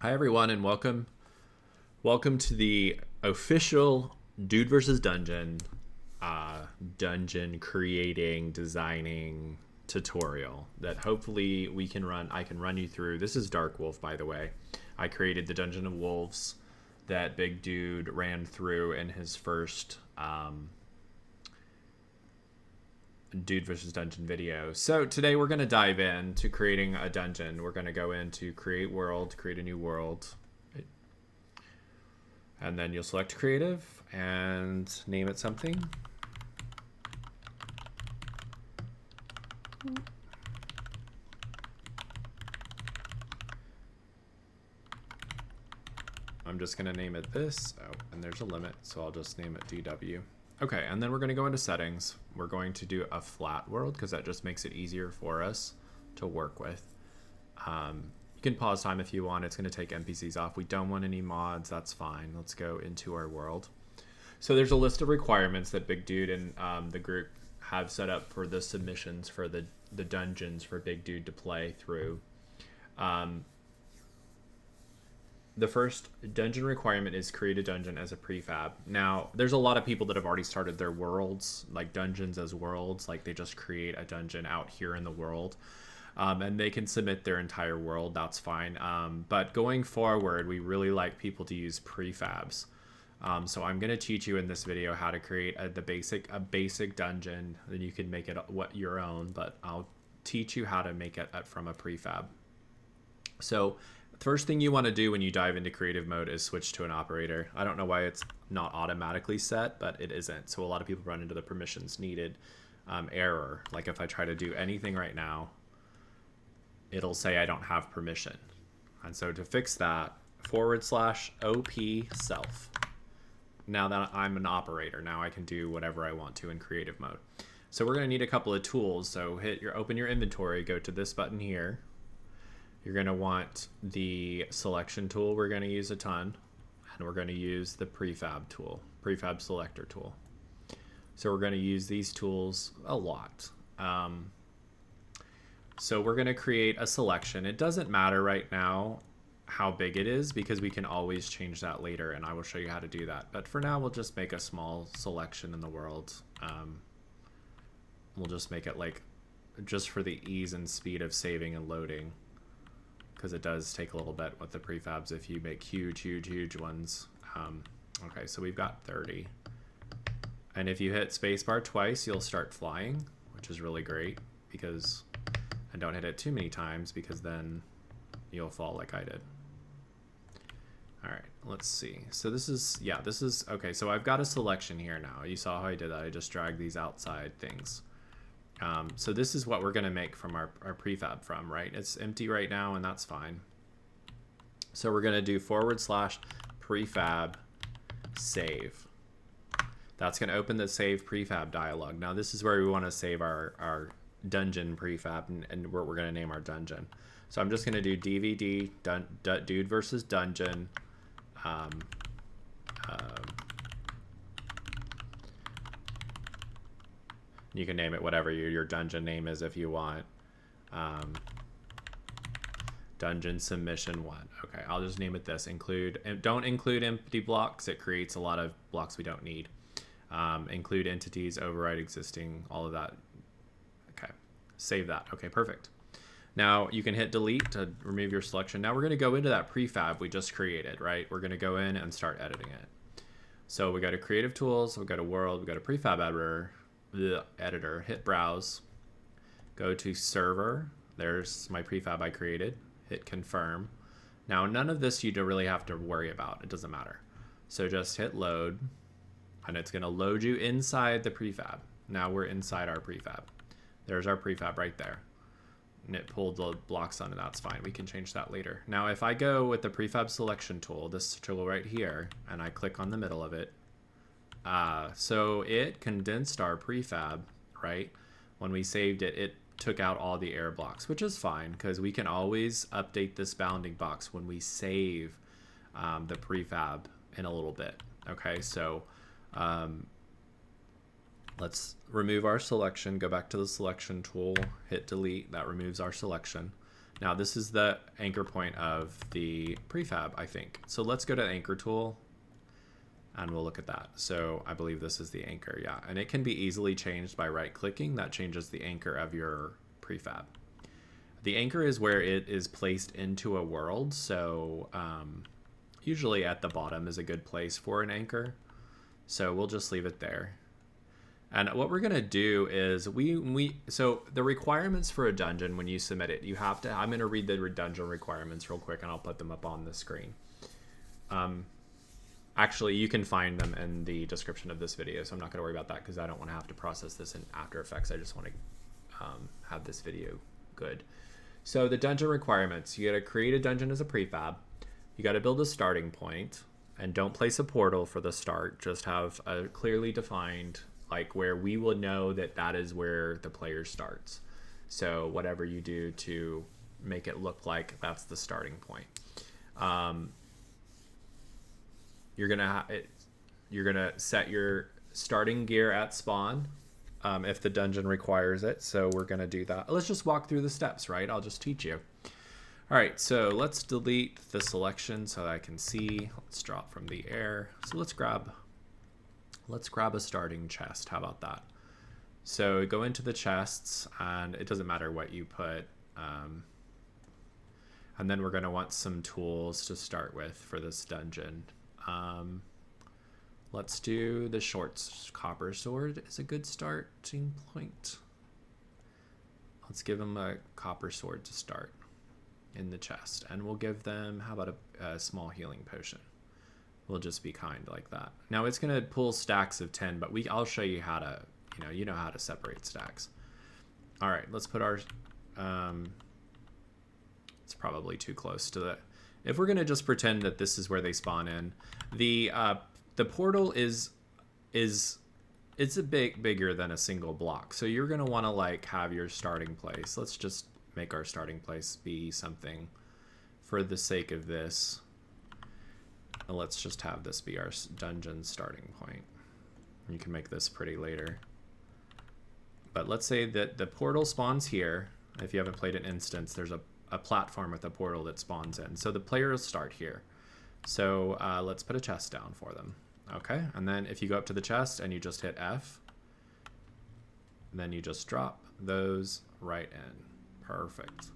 Hi everyone and welcome to the official Dude versus Dungeon dungeon creating designing tutorial that hopefully I can run you through. This is Dark Wolf, by the way. I created the Dungeon of Wolves that Big Dude ran through in his first Dude versus Dungeon video. So today we're going to dive into creating a dungeon. We're going to go into create world, create a new world. And then you'll select creative and name it something. I'm just going to name it this. Oh, and there's a limit, so I'll just name it DW. Okay, and then we're going to go into settings. We're going to do a flat world because that just makes it easier for us to work with. You can pause time if you want. It's going to take NPCs off. We don't want any mods. That's fine. Let's go into our world. So there's a list of requirements that Big Dude and the group have set up for the submissions for the dungeons for Big Dude to play through. The first dungeon requirement is create a dungeon as a prefab. Now, there's a lot of people that have already started their worlds, like dungeons as worlds. Like they just create a dungeon out here in the world. And they can submit their entire world. That's fine. But going forward, we really like people to use prefabs. So I'm going to teach you in this video how to create a basic dungeon. Then you can make it your own. But I'll teach you how to make it from a prefab. So first thing you want to do when you dive into creative mode is switch to an operator. I don't know why it's not automatically set, but it isn't. So a lot of people run into the permissions needed error. Like if I try to do anything right now, it'll say I don't have permission. And so to fix that, /op self. Now that I'm an operator, now I can do whatever I want to in creative mode. So we're going to need a couple of tools. So open your inventory, go to this button here. You're going to want the selection tool. We're going to use a ton. And we're going to use the prefab tool, prefab selector tool. So we're going to use these tools a lot. So we're going to create a selection. It doesn't matter right now how big it is because we can always change that later, and I will show you how to do that. But for now, we'll just make a small selection in the world. We'll just make it like just for the ease and speed of saving and loading, because it does take a little bit with the prefabs if you make huge ones. Okay, so we've got 30. And if you hit spacebar twice, you'll start flying, which is really great because... And don't hit it too many times because then you'll fall like I did. All right, let's see. So this is, okay. So I've got a selection here now. You saw how I did that. I just dragged these outside things. So this is what we're gonna make from our prefab from, right? It's empty right now and that's fine. So we're gonna do /prefab save. That's gonna open the save prefab dialog. Now this is where we wanna save our dungeon prefab and where we're going to name our dungeon. So I'm just going to do DVD dude versus dungeon. You can name it whatever your dungeon name is if you want. Dungeon submission 1. Okay, I'll just name it this. Don't include empty blocks. It creates a lot of blocks we don't need. Include entities, override existing, all of that. Save that. Okay, perfect. Now you can hit delete to remove your selection. Now we're going to go into that prefab we just created, right? We're going to go in and start editing it. So we go to creative tools, we go to world, we go to prefab editor, hit browse, go to server. There's my prefab I created. Hit confirm. Now none of this you don't really have to worry about. It doesn't matter. So just hit load and it's going to load you inside the prefab. Now we're inside our prefab. There's our prefab right there. And it pulled the blocks on it. That's fine. We can change that later. Now, if I go with the prefab selection tool, this tool right here, and I click on the middle of it, so it condensed our prefab, right? When we saved it, it took out all the error blocks, which is fine because we can always update this bounding box when we save the prefab in a little bit. Okay, so let's remove our selection, go back to the selection tool, hit delete. That removes our selection. Now this is the anchor point of the prefab, I think. So let's go to anchor tool and we'll look at that. So I believe this is the anchor, yeah. And it can be easily changed by right clicking. That changes the anchor of your prefab. The anchor is where it is placed into a world. So usually at the bottom is a good place for an anchor. So we'll just leave it there. And what we're gonna do is so the requirements for a dungeon when you submit it, you have to, I'm gonna read the dungeon requirements real quick and I'll put them up on the screen. Actually, you can find them in the description of this video, so I'm not gonna worry about that because I don't wanna have to process this in After Effects. I just wanna have this video good. So the dungeon requirements, you gotta create a dungeon as a prefab. You gotta build a starting point and don't place a portal for the start. Just have a clearly defined, like where we will know that that is where the player starts. So whatever you do to make it look like that's the starting point. You're gonna set your starting gear at spawn if the dungeon requires it. So we're gonna do that. Let's just walk through the steps, right? I'll just teach you. All right, so let's delete the selection so that I can see. Let's drop from the air. So let's grab a starting chest. How about that? So go into the chests, and it doesn't matter what you put. And then we're going to want some tools to start with for this dungeon. Let's do the short copper sword is a good starting point. Let's give them a copper sword to start in the chest. And we'll give them, how about a small healing potion? We'll just be kind like that. Now it's going to pull stacks of 10, but I'll show you how to, you know how to separate stacks. All right, let's put our, it's probably too close to the, if we're going to just pretend that this is where they spawn in, the portal is it's a bit bigger than a single block. So you're going to want to like have your starting place. Let's just make our starting place be something for the sake of this. And let's just have this be our dungeon starting point. You can make this pretty later. But let's say that the portal spawns here. If you haven't played an instance, there's a platform with a portal that spawns in. So the player will start here. So let's put a chest down for them. Okay, and then if you go up to the chest and you just hit F, then you just drop those right in. Perfect.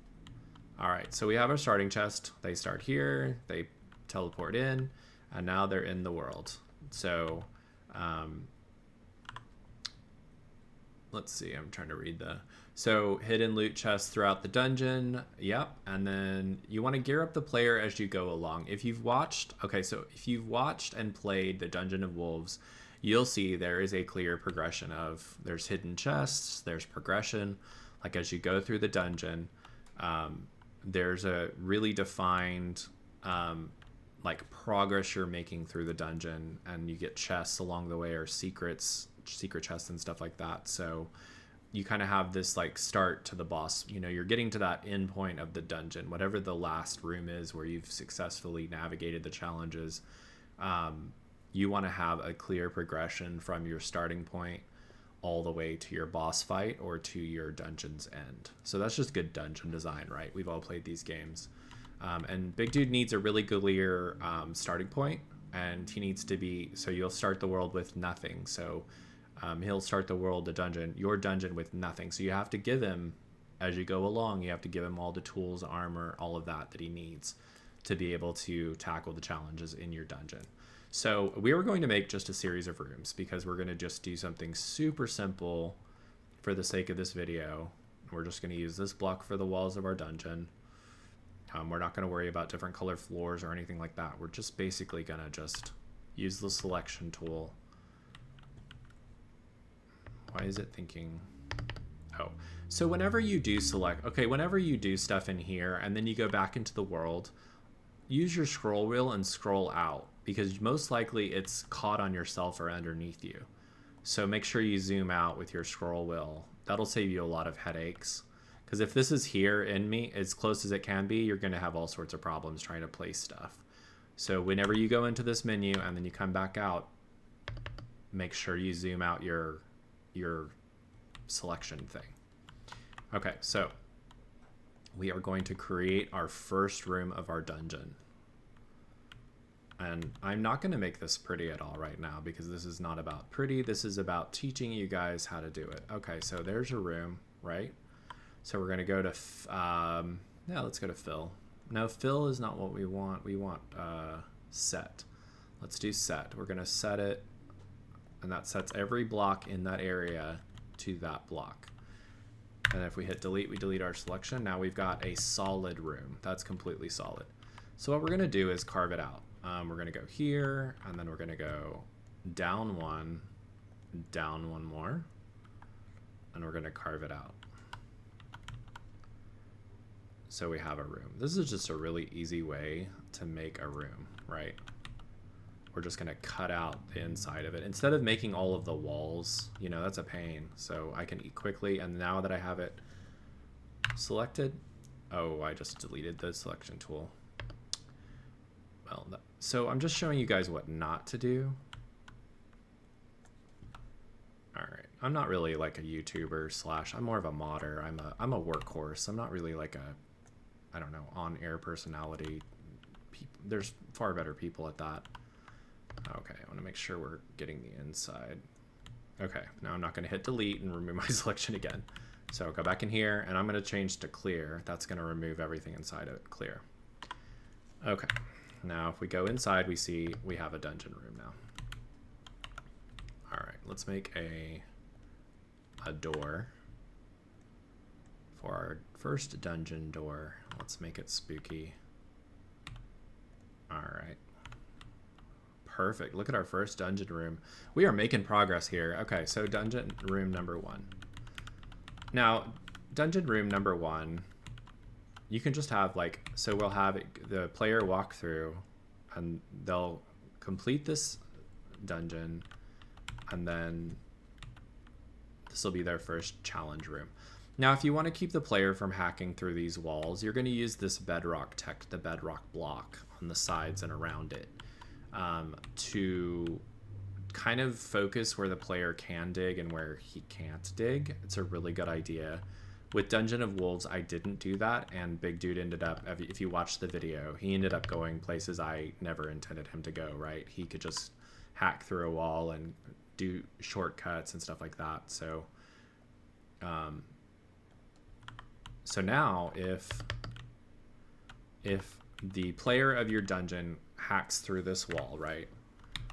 All right, so we have our starting chest. They start here, they teleport in, and now they're in the world. So let's see, I'm trying to read so hidden loot chests throughout the dungeon. Yep. And then you want to gear up the player as you go along. If you've watched, if you've watched and played the Dungeon of Wolves, you'll see there is a clear progression of, there's hidden chests, there's progression. Like as you go through the dungeon, there's a really defined like progress you're making through the dungeon, and you get chests along the way, or secret chests and stuff like that. So you kind of have this like start to the boss, you're getting to that end point of the dungeon, whatever the last room is where you've successfully navigated the challenges. You want to have a clear progression from your starting point all the way to your boss fight or to your dungeon's end. So that's just good dungeon design, right? We've all played these games. And Big Dude needs a really clear starting point, and he needs to be, so you'll start the world with nothing. So he'll start your dungeon with nothing. So you have to give him, as you go along, you have to give him all the tools, armor, all of that he needs to be able to tackle the challenges in your dungeon. So we were going to make just a series of rooms because we're going to just do something super simple for the sake of this video. We're just going to use this block for the walls of our dungeon. We're not going to worry about different color floors or anything like that. We're just basically going to just use the selection tool. Why is it thinking? Oh, so whenever you do whenever you do stuff in here and then you go back into the world, use your scroll wheel and scroll out, because most likely it's caught on yourself or underneath you. So make sure you zoom out with your scroll wheel. That'll save you a lot of headaches. Because if this is here in me, as close as it can be, you're going to have all sorts of problems trying to place stuff. So whenever you go into this menu and then you come back out, make sure you zoom out your selection thing. Okay, so we are going to create our first room of our dungeon. And I'm not going to make this pretty at all right now because this is not about pretty. This is about teaching you guys how to do it. Okay, so there's your room, right? So we're going to go to, yeah, let's go to fill. No, fill is not what we want. We want set. Let's do set. We're going to set it, and that sets every block in that area to that block. And if we hit delete, we delete our selection. Now we've got a solid room. That's completely solid. So what we're going to do is carve it out. We're going to go here, and then we're going to go down one more, and we're going to carve it out. So we have a room. This is just a really easy way to make a room, right? We're just going to cut out the inside of it. Instead of making all of the walls, you know, that's a pain. So I can eat quickly, and now that I have it selected, oh, I just deleted the selection tool. Well, so I'm just showing you guys what not to do. All right, I'm not really like a YouTuber slash, I'm more of a modder. I'm a workhorse. I'm not really like a, I don't know, on-air personality. There's far better people at that. Okay, I want to make sure we're getting the inside. Okay, now I'm not going to hit delete and remove my selection again. So go back in here, and I'm going to change to clear. That's going to remove everything inside of it, clear. Okay. Now, if we go inside, we see we have a dungeon room now. All right, let's make a door for our first dungeon door. Let's make it spooky. All right. Perfect. Look at our first dungeon room. We are making progress here. Okay, so dungeon room number 1. Now, dungeon room number 1, you can just have like, so we'll have the player walk through and they'll complete this dungeon, and then this will be their first challenge room. Now, if you want to keep the player from hacking through these walls, you're going to use this bedrock the bedrock block on the sides and around it to kind of focus where the player can dig and where he can't dig. It's a really good idea. With Dungeon of Wolves, I didn't do that, and Big Dude ended up, if you watch the video, he ended up going places I never intended him to go, right? He could just hack through a wall and do shortcuts and stuff like that. So, so now if the player of your dungeon hacks through this wall, right?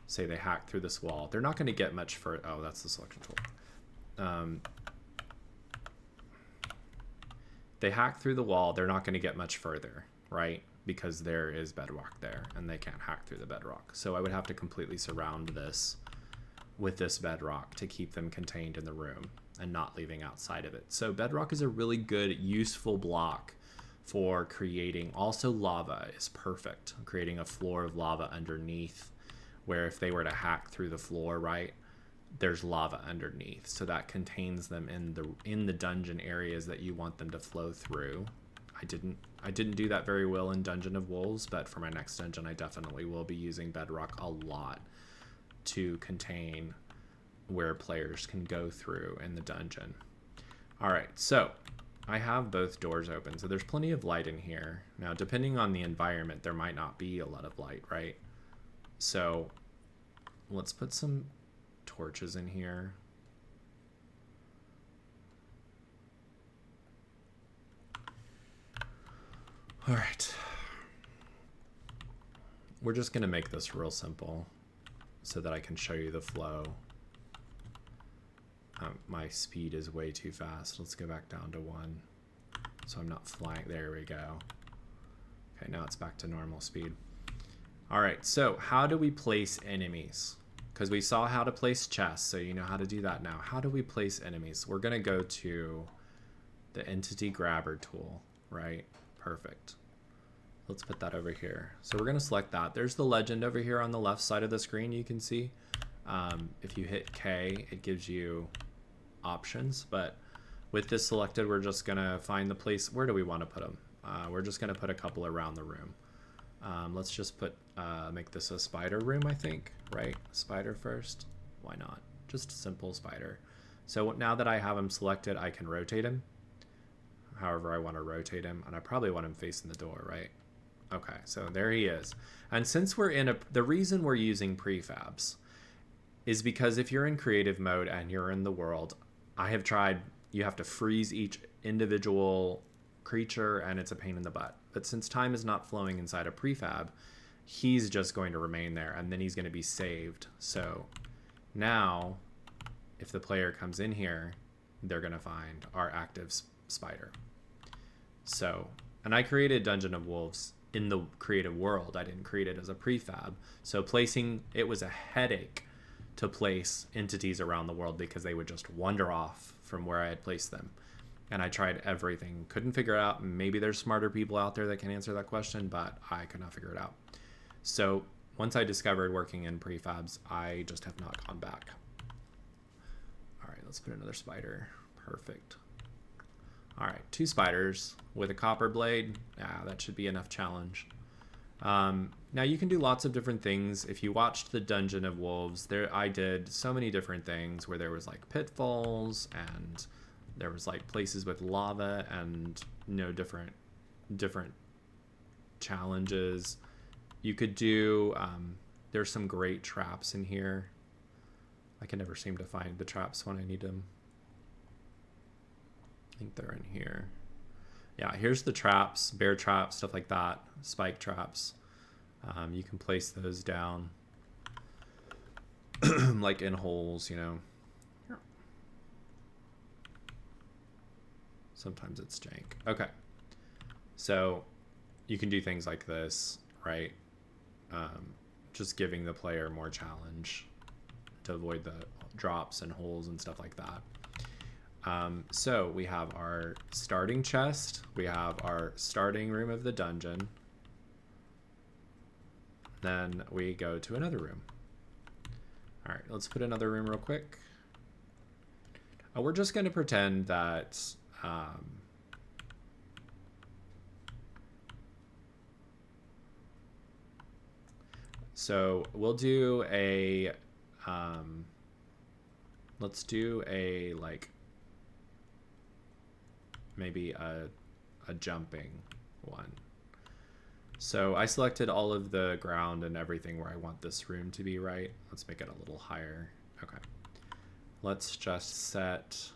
Say they hack through this wall, they're not going to get much further. Oh, that's the selection tool. They hack through the wall, they're not going to get much further, right? Because there is bedrock there and they can't hack through the bedrock. So I would have to completely surround this with this bedrock to keep them contained in the room and not leaving outside of it. So bedrock is a really good, useful block for creating. Also, lava is perfect. Creating a floor of lava underneath, where if they were to hack through the floor, right, there's lava underneath, so that contains them in the dungeon areas that you want them to flow through. I didn't do that very well in Dungeon of Wolves, but for my next dungeon I definitely will be using bedrock a lot to contain where players can go through in the dungeon. All right, so I have both doors open, so there's plenty of light in here. Now, depending on the environment, there might not be a lot of light, right? So let's put some torches in here. All right. We're just going to make this real simple so that I can show you the flow. My speed is way too fast. Let's go back down to 1 so I'm not flying. There we go. Okay, now it's back to normal speed. All right, so how do we place enemies? Because we saw how to place chests, so you know how to do that now. How do we place enemies? We're going to go to the entity grabber tool, right? Perfect. Let's put that over here. So we're going to select that. There's the legend over here on the left side of the screen, you can see. If you hit K, it gives you options, but with this selected, we're just going to find the place. Where do we want to put them? We're just going to put a couple around the room. Let's just put make this a spider room, I think, right? Spider first. Why not? Just a simple spider. So now that I have him selected, I can rotate him however I want to rotate him. And I probably want him facing the door, right? Okay, so there he is. And since we're in the reason we're using prefabs is because if you're in creative mode and you're in the world, I have tried, you have to freeze each individual creature and it's a pain in the butt. But since time is not flowing inside a prefab, he's just going to remain there and then he's going to be saved. So now if the player comes in here, they're going to find our active spider. So, and I created Dungeon of Wolves in the creative world. I didn't create it as a prefab. So placing, it was a headache to place entities around the world because they would just wander off from where I had placed them. And I tried everything, couldn't figure it out. Maybe there's smarter people out there that can answer that question, but I could not figure it out. So once I discovered working in prefabs, I just have not gone back. All right, let's put another spider. Perfect. All right, 2 spiders with a copper blade. Yeah, that should be enough challenge. Now you can do lots of different things. If you watched the Dungeon of Wolves, I did so many different things where there was like pitfalls and there was like places with lava and different challenges. You could do, there's some great traps in here. I can never seem to find the traps when I need them. I think they're in here. Yeah, here's the traps, bear traps, stuff like that, spike traps. You can place those down like in holes, Sometimes it's jank. Okay. So you can do things like this, right? Just giving the player more challenge to avoid the drops and holes and stuff like that. So we have our starting chest. We have our starting room of the dungeon. Then we go to another room. All right, let's put another room real quick. We're just going to pretend that so we'll do a let's do a like maybe a jumping one. So I selected all of the ground and everything where I want this room to be, right? Let's make it a little higher. Okay. Let's set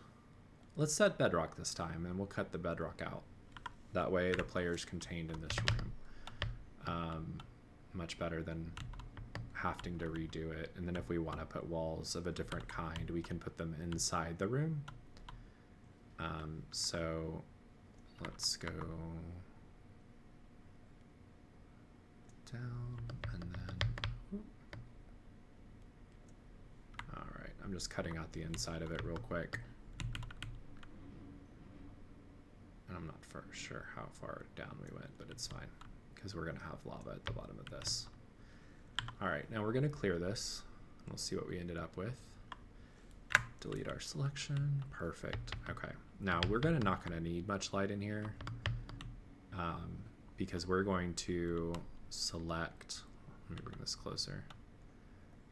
bedrock this time, and we'll cut the bedrock out. That way the player's contained in this room. Much better than having to redo it. And then if we want to put walls of a different kind, we can put them inside the room. So let's go down and then, all right, I'm just cutting out the inside of it real quick. And I'm not for sure how far down we went, but it's fine because we're gonna have lava at the bottom of this. All right, now we're gonna clear this and we'll see what we ended up with. Delete our selection. Perfect. Okay. Now we're not going to need much light in here because we're going to select. Let me bring this closer.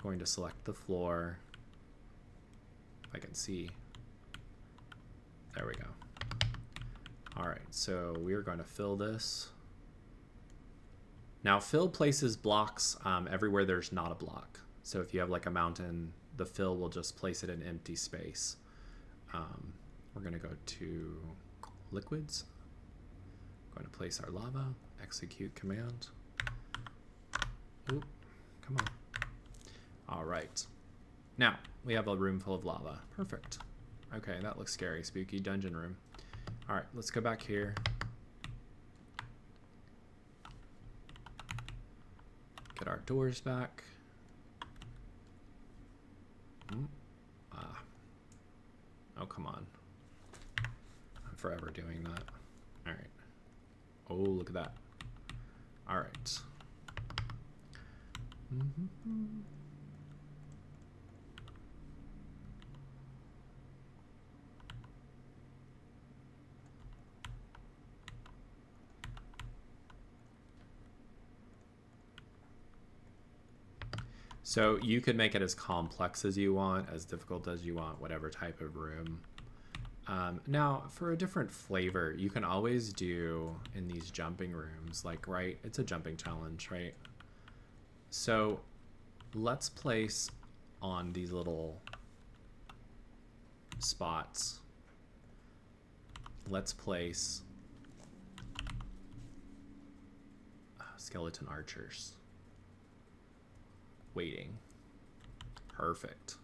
Going to select the floor. If I can see. There we go. All right. So we are going to fill this. Now fill places blocks everywhere there's not a block. So if you have like a mountain, the fill will just place it in empty space. We're going to go to liquids. Going to place our lava, execute command. Oop, come on. All right. Now we have a room full of lava. Perfect. Okay, that looks scary, spooky dungeon room. All right, let's go back here. Get our doors back. Oh, come on. I'm forever doing that. All right. Oh, look at that. All right. So you could make it as complex as you want, as difficult as you want, whatever type of room Now, for a different flavor, you can always do in these jumping rooms, like, right? It's a jumping challenge, right? So let's place on these little spots. Let's place skeleton archers waiting. Perfect.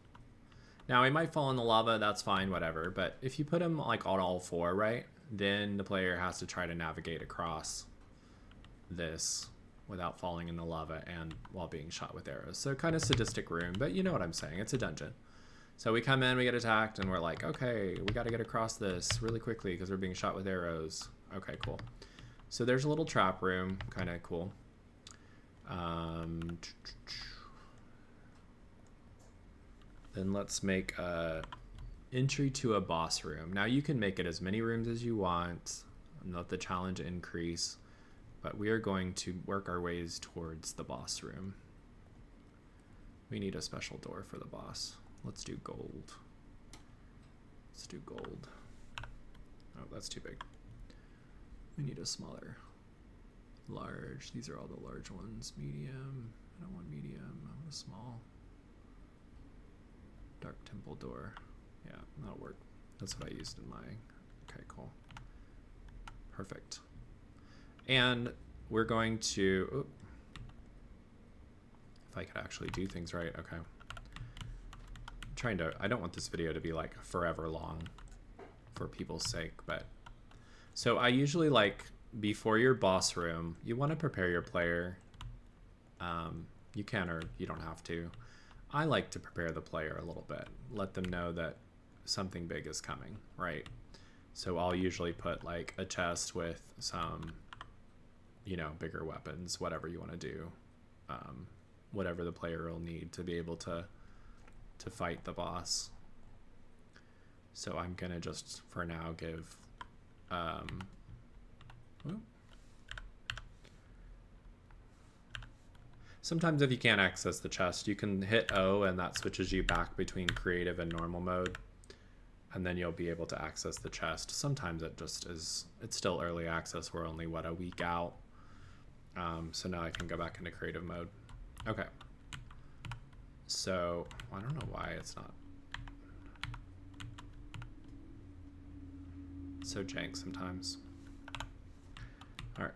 Now, he might fall in the lava, that's fine, whatever. But if you put him like on all four, right, then the player has to try to navigate across this without falling in the lava and while being shot with arrows. So kind of sadistic room, but you know what I'm saying. It's a dungeon. So we come in, we get attacked, and we're like, okay, we got to get across this really quickly because we're being shot with arrows. Okay, cool. So there's a little trap room, kind of cool. Then let's make a entry to a boss room. Now you can make it as many rooms as you want and let the challenge increase, but we are going to work our ways towards the boss room. We need a special door for the boss. Let's do gold. Let's do gold. Oh, that's too big. We need a smaller. Large. These are all the large ones. Medium. I don't want medium. I want a small. Dark temple door. Yeah, that'll work. That's what I used in my... Okay, cool. Perfect. And we're going to... Oh, if I could actually do things right. Okay. I'm trying to... I don't want this video to be like forever long for people's sake, but... So I usually like, before your boss room, you want to prepare your player. You can or you don't have to. I like to prepare the player a little bit, let them know that something big is coming, right? So I'll usually put like a chest with some, you know, bigger weapons, whatever you want to do, whatever the player will need to be able to fight the boss. So I'm gonna just for now give, sometimes if you can't access the chest, you can hit O and that switches you back between creative and normal mode. And then you'll be able to access the chest. Sometimes it just is, it's still early access. We're only, what, a week out. So now I can go back into creative mode. Okay. So, I don't know why it's not. It's so jank sometimes. All right.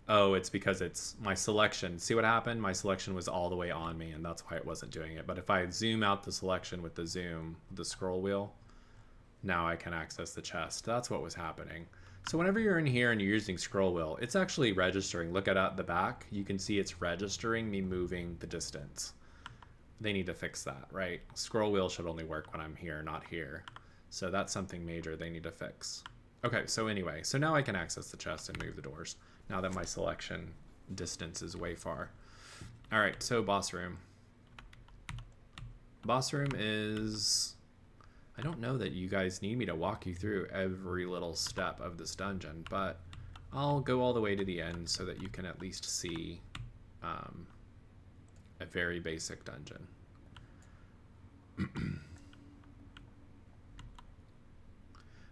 Oh, it's because it's my selection. See what happened? My selection was all the way on me, and that's why it wasn't doing it. But if I zoom out the selection with the zoom, the scroll wheel, now I can access the chest. That's what was happening. So whenever you're in here and you're using scroll wheel, it's actually registering. Look at the back. You can see it's registering me moving the distance. They need to fix that, right? Scroll wheel should only work when I'm here, not here. So that's something major they need to fix. Okay, so anyway, so now I can access the chest and move the doors. Now that my selection distance is way far. All right, so boss room. Boss room is... I don't know that you guys need me to walk you through every little step of this dungeon, but I'll go all the way to the end so that you can at least see a very basic dungeon.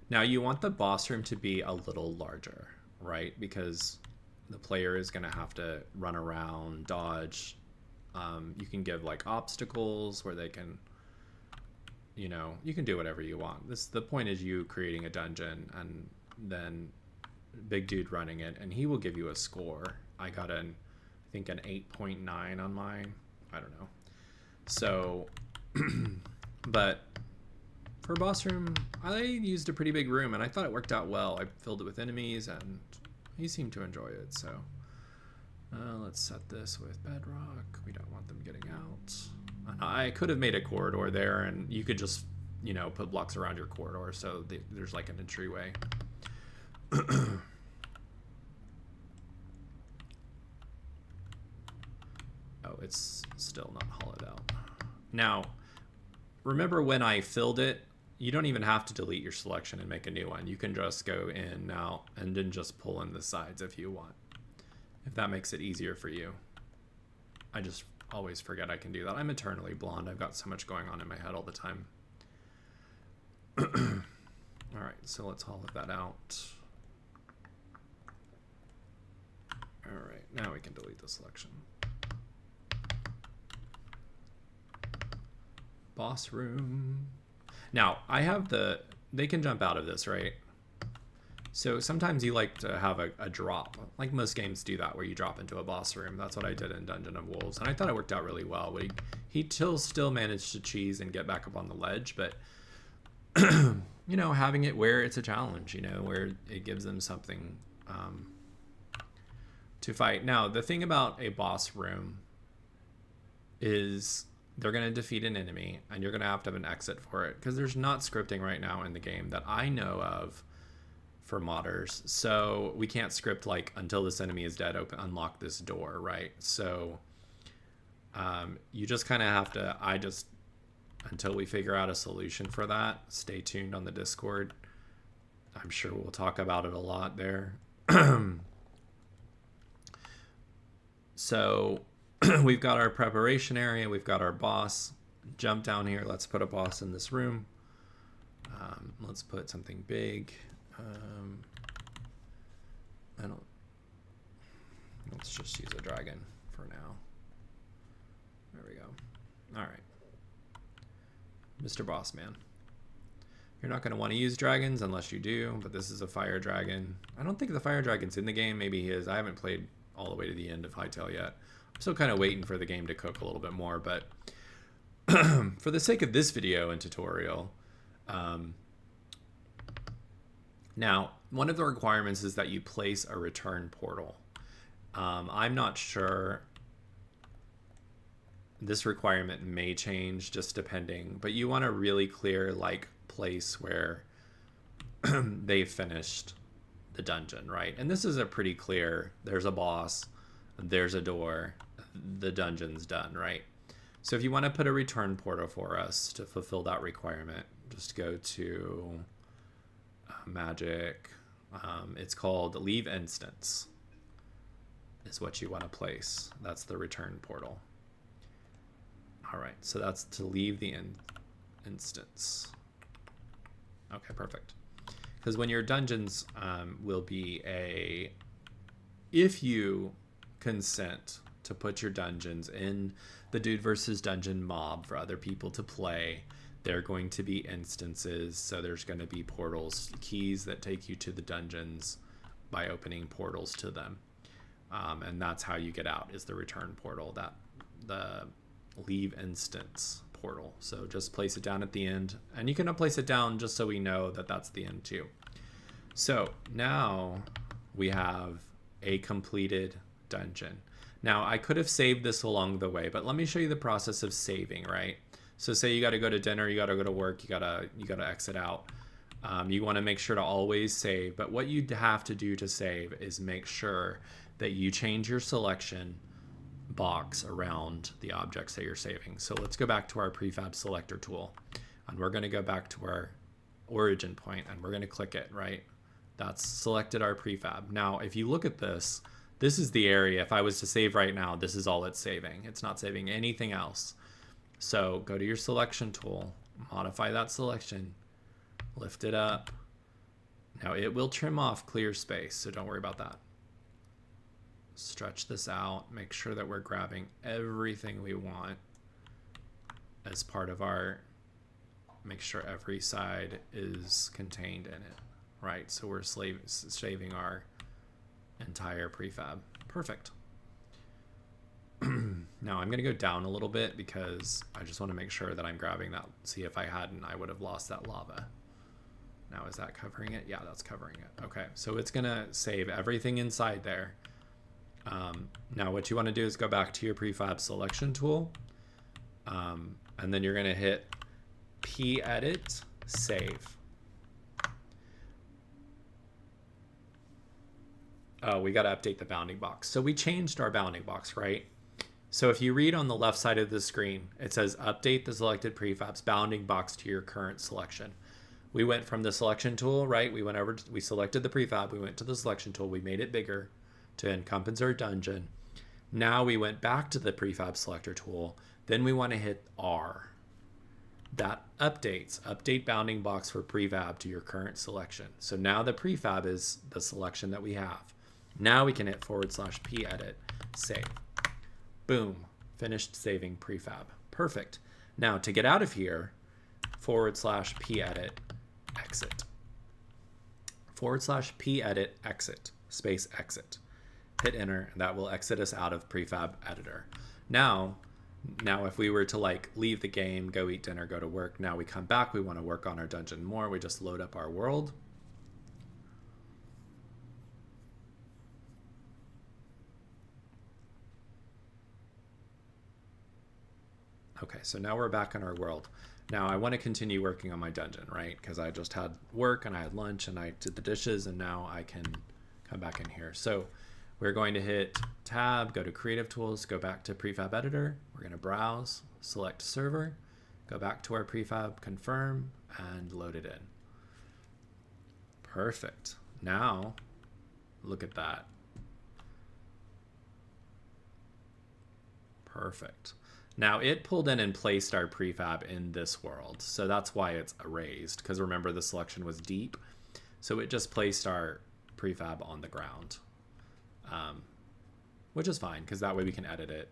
Now you want the boss room to be a little larger, right? Because the player is going to have to run around, dodge. You can give like obstacles where they can, you know, you can do whatever you want. The point is you creating a dungeon and then big dude running it, and he will give you a score. I got I think an 8.9 on mine. I don't know. So, but for boss room, I used a pretty big room and I thought it worked out well. I filled it with enemies and he seemed to enjoy it. So let's set this with bedrock. We don't want them getting out. I could have made a corridor there and you could just, you know, put blocks around your corridor so there's like an entryway. Oh, it's still not hollowed out. Now, remember when I filled it, you don't even have to delete your selection and make a new one. You can just go in now and then just pull in the sides if you want, if that makes it easier for you. I just always forget I can do that. I'm eternally blonde. I've got so much going on in my head all the time. All right, so let's hollow that out. All right, now we can delete the selection. Boss room. Now, I have they can jump out of this, right? So sometimes you like to have a drop. Like most games do that, where you drop into a boss room. That's what I did in Dungeon of Wolves, and I thought it worked out really well. He still managed to cheese and get back up on the ledge, but you know, having it where it's a challenge, you know, where it gives them something to fight. Now, the thing about a boss room is they're going to defeat an enemy, and you're going to have an exit for it, because there's not scripting right now in the game that I know of for modders. So we can't script like until this enemy is dead, unlock this door, right? So you just kind of have to, until we figure out a solution for that, stay tuned on the Discord. I'm sure we'll talk about it a lot there. So we've got our preparation area, we've got our boss. Jump down here, let's put a boss in this room. Let's put something big. Let's just use a dragon for now. There we go. All right. Mr. Bossman. You're not going to want to use dragons unless you do, but this is a fire dragon. I don't think the fire dragon's in the game. Maybe he is. I haven't played all the way to the end of Hytale yet. I'm still kind of waiting for the game to cook a little bit more, but for the sake of this video and tutorial, now, one of the requirements is that you place a return portal. I'm not sure. This requirement may change just depending, but you want a really clear like place where they've finished the dungeon, right? And this is a pretty clear, there's a boss, there's a door, the dungeon's done, right? So if you want to put a return portal for us to fulfill that requirement, just go to magic. It's called leave instance is what you want to place. That's the return portal. All right, so that's to leave the instance. Okay, perfect. Because when your dungeons will be if you consent to put your dungeons in the Dude versus Dungeon mob for other people to play, they're going to be instances. So there's going to be portals, keys that take you to the dungeons by opening portals to them. And that's how you get out, is the return portal, the leave instance portal. So just place it down at the end, and you can place it down just so we know that that's the end too. So now we have a completed dungeon. Now I could have saved this along the way, but let me show you the process of saving, right? So say you got to go to dinner, you got to go to work, you got to exit out. You want to make sure to always save, but what you have to do to save is make sure that you change your selection box around the objects that you're saving. So let's go back to our prefab selector tool, and we're going to go back to our origin point, and we're going to click it, right? That's selected our prefab. Now, if you look at this, this is the area. If I was to save right now, this is all it's saving. It's not saving anything else. So go to your selection tool, modify that selection, lift it up. Now it will trim off clear space, so don't worry about that. Stretch this out, make sure that we're grabbing everything we want as part of our, make sure every side is contained in it, right? So we're saving our entire prefab. Perfect. Now I'm going to go down a little bit because I just want to make sure that I'm grabbing that. See, if I hadn't, I would have lost that lava. Now is that covering it? Yeah, that's covering it. Okay, so it's going to save everything inside there. Now what you want to do is go back to your prefab selection tool, and then you're going to hit P-edit, save. Oh, we got to update the bounding box. So we changed our bounding box, right? So if you read on the left side of the screen, it says update the selected prefab's bounding box to your current selection. We went from the selection tool, right? We went over, we selected the prefab, we went to the selection tool, we made it bigger to encompass our dungeon. Now we went back to the prefab selector tool, then we want to hit R. that update bounding box for prefab to your current selection. So now the prefab is the selection that we have. Now we can hit /p edit, save. Boom, finished saving prefab. Perfect. Now to get out of here, /p edit, exit. /p edit, exit, space exit. Hit enter, and that will exit us out of prefab editor. Now if we were to like leave the game, go eat dinner, go to work, now we come back, we want to work on our dungeon more, we just load up our world. Okay, so now we're back in our world. Now I want to continue working on my dungeon, right? Because I just had work and I had lunch and I did the dishes, and now I can come back in here. So we're going to hit tab, go to creative tools, go back to prefab editor. We're going to browse, select server, go back to our prefab, confirm, and load it in. Perfect. Now look at that. Perfect. Now it pulled in and placed our prefab in this world. So that's why it's erased, because remember the selection was deep. So it just placed our prefab on the ground, which is fine, because that way we can edit it.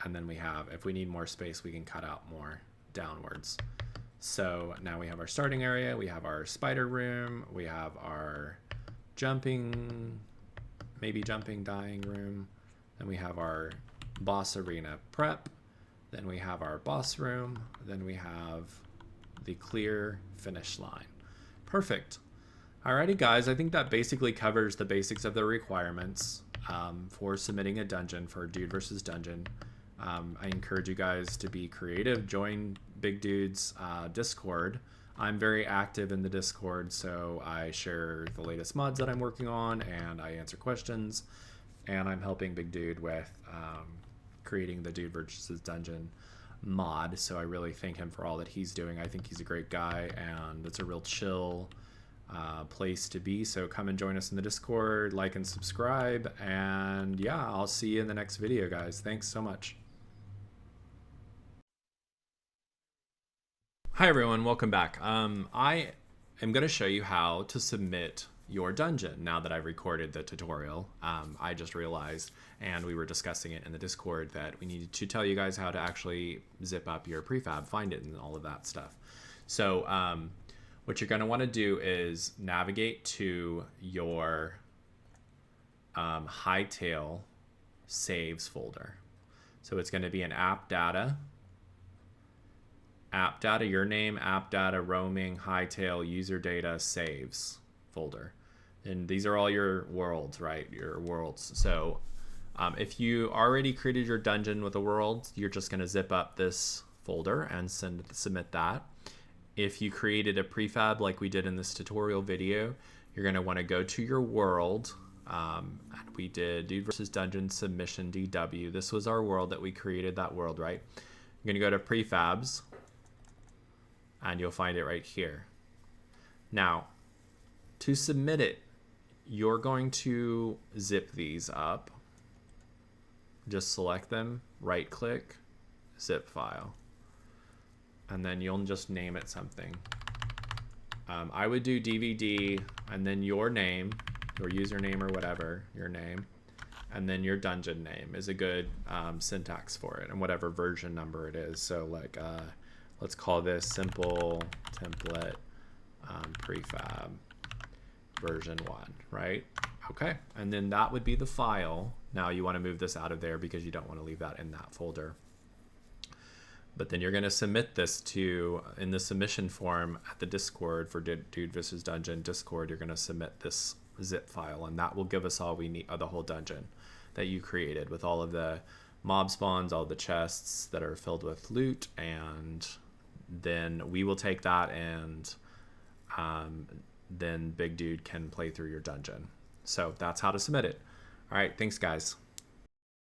And then we have, if we need more space, we can cut out more downwards. So now we have our starting area, we have our spider room, we have our jumping, maybe jumping, dying room. Then we have our boss arena prep. Then we have our boss room. Then we have the clear finish line. Perfect. Alrighty guys, I think that basically covers the basics of the requirements for submitting a dungeon for Dude versus Dungeon. I encourage you guys to be creative. Join Big Dude's Discord. I'm very active in the Discord, so I share the latest mods that I'm working on, and I answer questions, and I'm helping Big Dude with creating the Dude versus Dungeon mod. So I really thank him for all that he's doing. I think he's a great guy, and it's a real chill place to be. So come and join us in the Discord, like and subscribe, and yeah, I'll see you in the next video, guys. Thanks so much. Hi everyone, welcome back. I am going to show you how to submit your dungeon now that I've recorded the tutorial. I just realized, and we were discussing it in the Discord, that we needed to tell you guys how to actually zip up your prefab, find it, and all of that stuff. So what you're going to want to do is navigate to your Hytale saves folder. So it's going to be an app data, your name, app data, roaming, Hytale, user data, saves folder. And these are all your worlds, right? Your worlds. So if you already created your dungeon with a world, you're just going to zip up this folder and submit that. If you created a prefab like we did in this tutorial video, you're going to want to go to your world. And we did Dude versus Dungeon submission DW. This was our world that we created, that world, right? You're going to go to prefabs, and you'll find it right here. Now, to submit it, you're going to zip these up. Just select them, right click, zip file. And then you'll just name it something. I would do DVD and then your name, your username or whatever, your name, and then your dungeon name is a good syntax for it, and whatever version number it is. So like, let's call this simple template prefab version 1, right? Okay, and then that would be the file. Now you want to move this out of there because you don't want to leave that in that folder. But then you're going to submit this in the submission form at the Discord for Dude vs. Dungeon Discord. You're going to submit this zip file, and that will give us all we need, the whole dungeon that you created with all of the mob spawns, all the chests that are filled with loot, and then we will take that, and then Big Dude can play through your dungeon. So that's how to submit it. All right, thanks guys.